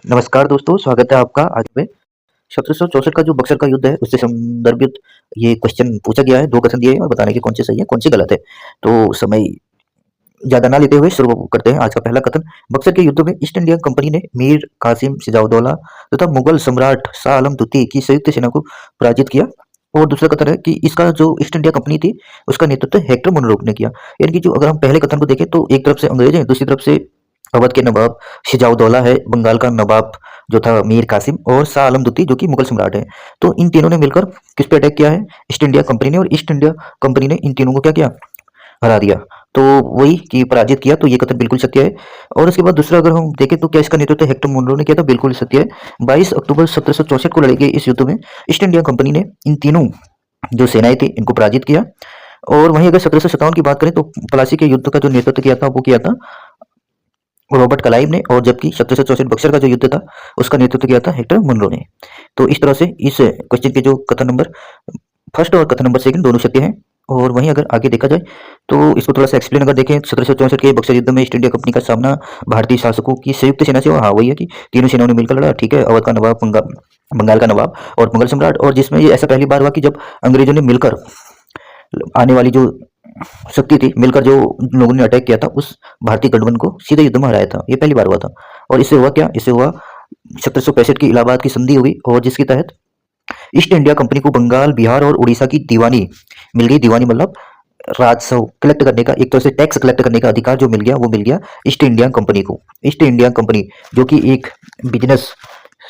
नमस्कार दोस्तों, स्वागत है आपका आज में 1764 का जो बक्सर का युद्ध है उससे संदर्भित ये क्वेश्चन पूछा गया है। 2 कथन दिए हैं और बताने कि कौन से सही है, कौन से गलत है। तो समय ज़्यादा ना लेते हुए शुरू करते हैं आज का पहला कथन। बक्सर के युद्ध में ईस्ट इंडिया कंपनी ने मीर कासिम सिराजउद्दौला तथा मुगल सम्राट शाह आलम द्वितीय की संयुक्त सेना को पराजित किया। और दूसरा कथन है कि इसका जो ईस्ट इंडिया कंपनी थी उसका नेतृत्व हेक्टर मुनरो ने किया। यानी कि जो अगर हम पहले कथन को देखें तो एक तरफ से अंग्रेज हैं, दूसरी तरफ से अवध के नवाब सिराजउद्दौला है, बंगाल का नवाब जो था मीर कासिम और शाह आलम द्वितीय जो कि मुगल सम्राट है। तो इन तीनों ने मिलकर किस पे अटैक किया है? ईस्ट इंडिया कंपनी ने। और ईस्ट इंडिया कंपनी ने इन तीनों को क्या किया? हरा दिया। तो वही कि पराजित किया। तो ये कथन बिल्कुल सत्य है। और उसके बाद दूसरा अगर हम देखें तो क्या इसका नेतृत्व हेक्टर मुनरो ने किया था? बिल्कुल सत्य है। 22 अक्टूबर 1764 को लड़े गए इस युद्ध में ईस्ट इंडिया कंपनी ने इन तीनों जो सेनाएं थी इनको पराजित किया। और वहीं अगर 1757 की बात करें तो प्लासी के युद्ध का जो नेतृत्व किया था वो किया था रॉबर्ट क्लाइव ने। और जबकि 1764 बक्सर का जो युद्ध था उसका नेतृत्व किया था हेक्टर मुनरो ने। तो इस तरह से इस क्वेश्चन के जो कथन नंबर फर्स्ट और कथन नंबर सेकंड दोनों सत्य हैं। और वहीं अगर आगे देखा जाए तो इसको थोड़ा सा एक्सप्लेन अगर देखें, 1764 के बक्सर युद्ध में ईस्ट इंडिया कंपनी का सामना भारतीय शासकों की संयुक्त सेना से हुआ। हाँ वही है कि तीनों सेनाओं ने मिलकर लड़ा। ठीक है, अवध का नवाब, बंगाल का नवाब और मुगल सम्राट। और जिसमें ये ऐसा पहली बार हुआ कि जब अंग्रेजों ने मिलकर आने वाली जो शक्ति थी, मिलकर जो लोगों ने अटैक किया था उस भारतीय गठबंधन को सीधे युद्ध में हराया था। ये पहली बार हुआ था। और इससे हुआ क्या? इससे हुआ 1765 की इलाहाबाद की संधि हुई और जिसके तहत ईस्ट इंडिया कंपनी को बंगाल, बिहार और उड़ीसा की दीवानी मिल गई। दीवानी मतलब राजस्व कलेक्ट करने का, एक तरह से टैक्स कलेक्ट करने का अधिकार जो मिल गया वो मिल गया ईस्ट इंडिया कंपनी को। ईस्ट इंडिया कंपनी जो कि एक बिजनेस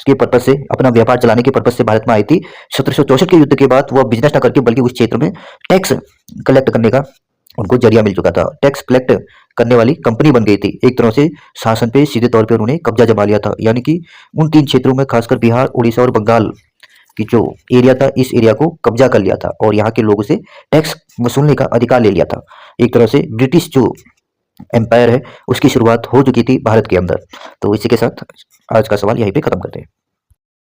के पर्पज से, अपना व्यापार चलाने के पर्पज से भारत में आई थी। 1764 के युद्ध के बाद वह बिजनेस न करके बल्कि उस क्षेत्र में टैक्स कलेक्ट करने का उनको जरिया मिल चुका था। टैक्स कलेक्ट करने वाली कंपनी बन गई थी। एक तरह से शासन पे सीधे तौर पे उन्होंने कब्जा जमा लिया था। यानी कि उन 3 क्षेत्रों में खासकर बिहार, उड़ीसा और बंगाल की जो एरिया था इस एरिया को कब्जा कर लिया था और यहाँ के लोगों से टैक्स वसूलने का अधिकार ले लिया था। एक तरह से ब्रिटिश जो एम्पायर है उसकी शुरुआत हो चुकी थी भारत के अंदर। तो इसी के साथ आज का सवाल यहीं पे खत्म करते हैं।